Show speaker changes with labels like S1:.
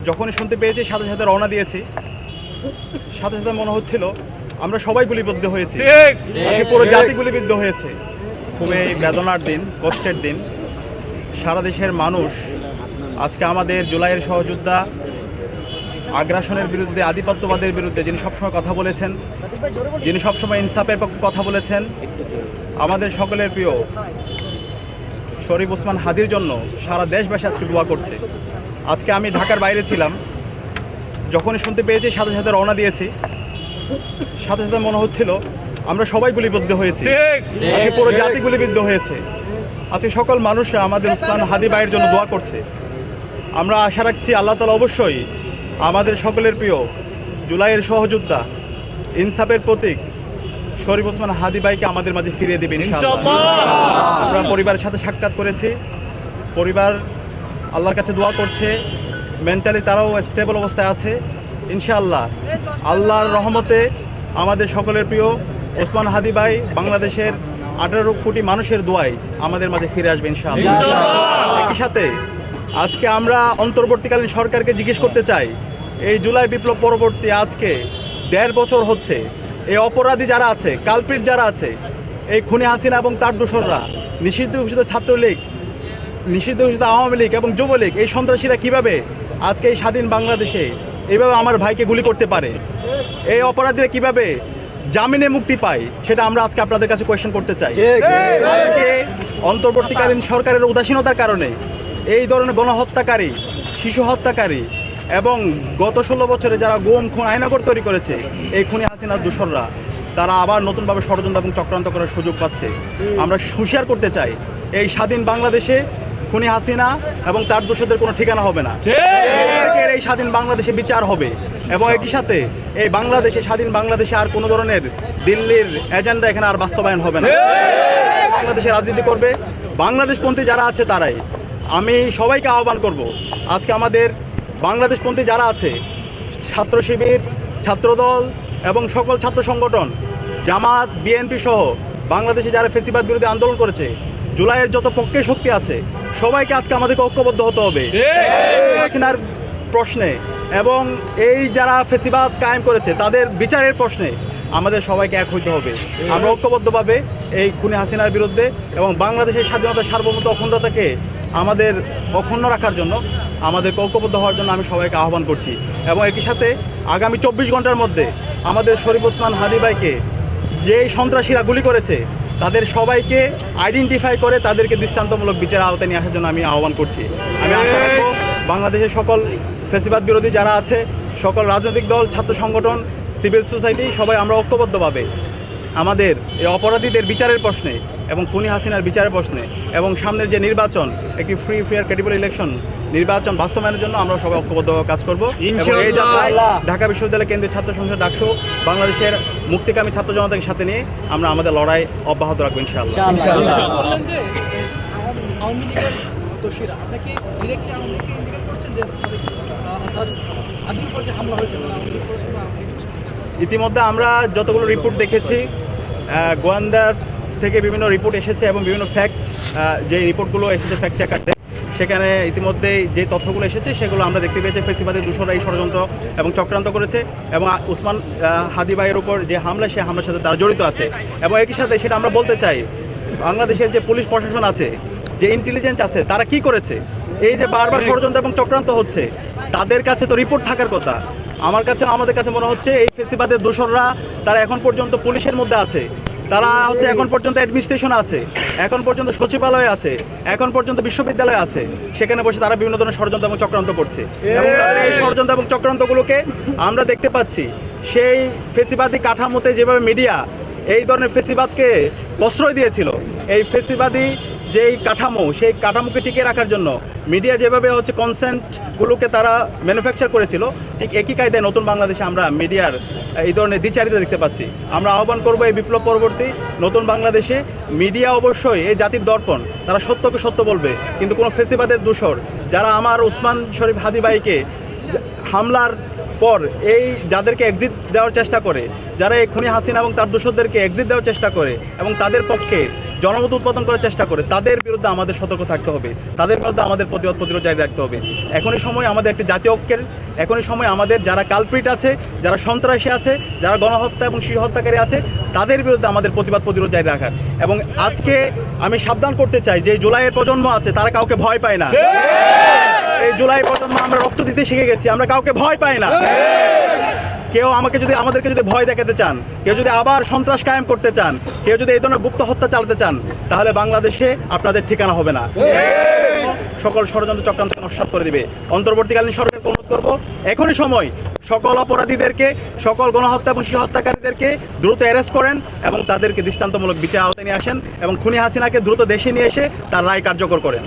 S1: যখনই শুনতে পেয়েছি সাথে সাথে রওনা দিয়েছি। সাথে সাথে মনে হচ্ছিল আমরা সবাই গুলিবিদ্ধ হয়েছি, আজকে পুরো জাতি গুলিবিদ্ধ হয়েছে। খুবই বেদনার দিন, কষ্টের দিন। সারা দেশের মানুষ আজকে আমাদের জুলাইয়ের সহযোদ্ধা, আগ্রাসনের বিরুদ্ধে, আধিপত্যবাদের বিরুদ্ধে যিনি সবসময় কথা বলেছেন, যিনি সবসময় ইনসাফের পক্ষে কথা বলেছেন, আমাদের সকলের প্রিয় শরীফ ওসমান হাদির জন্য সারা দেশবাসী আজকে দোয়া করছে। আজকে আমি ঢাকার বাইরে ছিলাম, যখনই শুনতে পেয়েছি সাথে সাথে রওনা দিয়েছি। সাথে সাথে মনে হচ্ছিল আমরা সবাই গুলিবিদ্ধ হয়েছি, আজকে পুরো জাতি গুলিবিদ্ধ হয়েছে। আজকে সকল মানুষরা আমাদের ওসমান হাদি ভাইয়ের জন্য দোয়া করছে। আমরা আশা রাখছি আল্লাহ তাআলা অবশ্যই আমাদের সকলের প্রিয় জুলাইয়ের সহযোদ্ধা, ইনসাফের প্রতীক শরীফ ওসমান হাদি ভাইকে আমাদের মাঝে ফিরিয়ে দেবেন ইনশাআল্লাহ। আমরা পরিবারের সাথে সাক্ষাৎ করেছি, পরিবার আল্লাহর কাছে দোয়া করছে, মেন্টালি তারাও স্টেবল অবস্থায় আছে ইনশাআল্লাহ। আল্লাহর রহমতে আমাদের সকলের প্রিয় ওসমান হাদি ভাই বাংলাদেশের 18 কোটি মানুষের দোয়ায় আমাদের মাঝে ফিরে আসবে ইনশাআল্লাহ। একই সাথে আজকে আমরা অন্তর্বর্তীকালীন সরকারকে জিজ্ঞেস করতে চাই, এই জুলাই বিপ্লব পরবর্তী আজকে 1.5 বছর হচ্ছে, এই অপরাধী যারা আছে, কালপ্রিট যারা আছে, এই খুনি হাসিনা এবং তার দোসররা, নিষিদ্ধ ঘোষিত ছাত্রলীগ, নিষিদ্ধ ঘোষিত আওয়ামী লীগ এবং যুবলীগ, এই সন্ত্রাসীরা কিভাবে আজকে এই স্বাধীন বাংলাদেশে এইভাবে আমার ভাইকে গুলি করতে পারে, এই অপরাধীরা কিভাবে জামিনে মুক্তি পায়, সেটা আমরা আজকে আপনাদের কাছে কোয়েশ্চেন করতে চাই। আজকে অন্তর্বর্তীকালীন সরকারের উদাসীনতার কারণে এই ধরনের গণহত্যাকারী, শিশু হত্যাকারী এবং গত 16 বছরে যারা গুম খুন আয়নাগর তৈরি করেছে, এই খুনি হাসিনার দোসররা তারা আবার নতুনভাবে ষড়যন্ত্র এবং চক্রান্ত করার সুযোগ পাচ্ছে। আমরা হুঁশিয়ার করতে চাই, এই স্বাধীন বাংলাদেশে খুনি হাসিনা এবং তার দোষরদের কোনো ঠিকানা হবে না। এই স্বাধীন বাংলাদেশে বিচার হবে এবং একই সাথে এই বাংলাদেশে, স্বাধীন বাংলাদেশে আর কোনো ধরনের দিল্লির এজেন্ডা এখানে আর বাস্তবায়ন হবে না। বাংলাদেশে রাজনীতি করবে বাংলাদেশপন্থী যারা আছে তারাই। আমি সবাইকে আহ্বান করব, আজকে আমাদের বাংলাদেশপন্থী যারা আছে, ছাত্র শিবির, ছাত্রদল এবং সকল ছাত্র সংগঠন, জামাত, বিএনপি সহ বাংলাদেশে যারা ফেসিবাদ বিরোধী আন্দোলন করেছে, জুলাইয়ের যত পক্ষের শক্তি আছে, সবাইকে আজকে আমাদেরকে ঐক্যবদ্ধ হতে হবে হাসিনার প্রশ্নে এবং এই যারা ফেসিবাদ কায়েম করেছে তাদের বিচারের প্রশ্নে। আমাদের সবাইকে এক হইতে হবে। আমরা ঐক্যবদ্ধভাবে এই খুনি হাসিনার বিরুদ্ধে এবং বাংলাদেশের স্বাধীনতা, সার্বভৌমত্ব, অখণ্ডতাকে আমাদের অক্ষুণ্ণ রাখার জন্য আমাদেরকে ঐক্যবদ্ধ হওয়ার জন্য আমি সবাইকে আহ্বান করছি। এবং একই সাথে আগামী 24 ঘন্টার মধ্যে আমাদের শরীফ ওসমান হাদি ভাইকে যেই সন্ত্রাসীরা গুলি করেছে তাদের সবাইকে আইডেন্টিফাই করে তাদেরকে দৃষ্টান্তমূলক বিচারের আওতায় নিয়ে আসার জন্য আমি আহ্বান করছি। আমি আশা রাখবো বাংলাদেশের সকল ফ্যাসিবাদ বিরোধী যারা আছে, সকল রাজনৈতিক দল, ছাত্র সংগঠন, সিভিল সোসাইটি, সবাই আমরা ঐক্যবদ্ধভাবে আমাদের এই অপরাধীদের বিচারের প্রশ্নে এবং খুনি হাসিনার বিচারের প্রশ্নে এবং সামনের যে নির্বাচন, একটি ফ্রি, ফেয়ার, ক্রেডিবল ইলেকশন নির্বাচন বাস্তবায়নের জন্য আমরা সবাই ঐক্যবদ্ধভাবে কাজ করব। এবং এই যাত্রায় ঢাকা বিশ্ববিদ্যালয় কেন্দ্রীয় ছাত্র সংসদ ডাকসু বাংলাদেশের মুক্তিকামী ছাত্র জনতাকে সাথে নিয়ে আমরা আমাদের লড়াই অব্যাহত রাখবো ইনশাআল্লাহ। ইতিমধ্যে আমরা যতগুলো রিপোর্ট দেখেছি, গোয়েন্দার থেকে বিভিন্ন রিপোর্ট এসেছে এবং বিভিন্ন ফ্যাক্ট, যে রিপোর্টগুলো এসেছে ফ্যাক্ট চেকারদের, সেখানে ইতিমধ্যে যে তথ্যগুলো এসেছে সেগুলো আমরা দেখতে পেয়েছি ফেসিবাদের দোসররা এই ষড়যন্ত্র এবং চক্রান্ত করেছে এবং ওসমান হাদি ভাইয়ের উপর যে হামলা, সে হামলার সাথে তারা জড়িত আছে। এবং একই সাথে সেটা আমরা বলতে চাই, বাংলাদেশের যে পুলিশ প্রশাসন আছে, যে ইন্টেলিজেন্স আছে, তারা কি করেছে? এই যে বারবার ষড়যন্ত্র এবং চক্রান্ত হচ্ছে, তাদের কাছে তো রিপোর্ট থাকার কথা। আমাদের কাছে মনে হচ্ছে এই ফেসিবাদের দোসররা তারা এখন পর্যন্ত পুলিশের মধ্যে আছে, তারা হচ্ছে এখন পর্যন্ত অ্যাডমিনিস্ট্রেশন আছে, এখন পর্যন্ত সচিবালয় আছে, এখন পর্যন্ত বিশ্ববিদ্যালয় আছে, সেখানে বসে তারা বিভিন্ন ধরনের ষড়যন্ত্র এবং চক্রান্ত করছে। এবং তাদের এই ষড়যন্ত্র এবং চক্রান্তগুলোকে আমরা দেখতে পাচ্ছি সেই ফেসিবাদী কাঠামোতে যেভাবে মিডিয়া এই ধরনের ফেসিবাদকে প্রশ্রয় দিয়েছিল, এই ফেসিবাদী যেই কাঠামো, সেই কাঠামোকে টিকিয়ে রাখার জন্য মিডিয়া যেভাবে হচ্ছে কনসেন্টগুলোকে তারা ম্যানুফ্যাকচার করেছিল, ঠিক একই কায়দায় নতুন বাংলাদেশে আমরা মিডিয়ার এই ধরনের দ্বিচারিতা দেখতে পাচ্ছি। আমরা আহ্বান করবো এই বিপ্লব পরবর্তী নতুন বাংলাদেশে মিডিয়া অবশ্যই এই জাতির দর্পণ, তারা সত্যকে সত্য বলবে, কিন্তু কোনো ফেসিবাদের দোসর যারা আমার ওসমান শরীফ হাদি ভাইকে হামলার পর এই যাদেরকে এক্সিট দেওয়ার চেষ্টা করে, যারা এই খুনি হাসিনা এবং তার দোসরদেরকে এক্সিট দেওয়ার চেষ্টা করে এবং তাদের পক্ষে জনমত উৎপাদন করার চেষ্টা করে, তাদের বিরুদ্ধে আমাদের সতর্ক থাকতে হবে, তাদের বিরুদ্ধে আমাদের প্রতিরোধ জারি রাখতে হবে। এখনই সময় আমাদের একটি জাতীয় ঐক্যের, এখনই সময় আমাদের যারা কালপ্রিট আছে, যারা সন্ত্রাসী আছে, যারা গণহত্যা এবং শিশু হত্যাকারী আছে, তাদের বিরুদ্ধে আমাদের প্রতিরোধ জারি রাখার। এবং আজকে আমি সাবধান করতে চাই যে জুলাইয়ের প্রজন্ম আছে, তারা কাউকে ভয় পায় না। এই জুলাই প্রজন্ম আমরা রক্ত দিতে শিখে গেছি, আমরা কাউকে ভয় পাই না। কেউ আমাদেরকে যদি ভয় দেখাতে চান, কেউ যদি আবার সন্ত্রাস কায়েম করতে চান, কেউ যদি এই ধরনের গুপ্ত হত্যা চালাতে চান, তাহলে বাংলাদেশে আপনাদের ঠিকানা হবে না। সকল ষড়যন্ত্র চক্রান্তকে নস্যাৎ করে দিবে। অন্তর্বর্তীকালীন সরকারকে অনুরোধ করব, এখনই সময় সকল অপরাধীদেরকে, সকল গণহত্যা এবং শিশু হত্যাকারীদেরকে দ্রুত অ্যারেস্ট করেন এবং তাদেরকে দৃষ্টান্তমূলক বিচার আওতায় নিয়ে আসেন এবং খুনি হাসিনাকে দ্রুত দেশে নিয়ে এসে তার রায় কার্যকর করেন।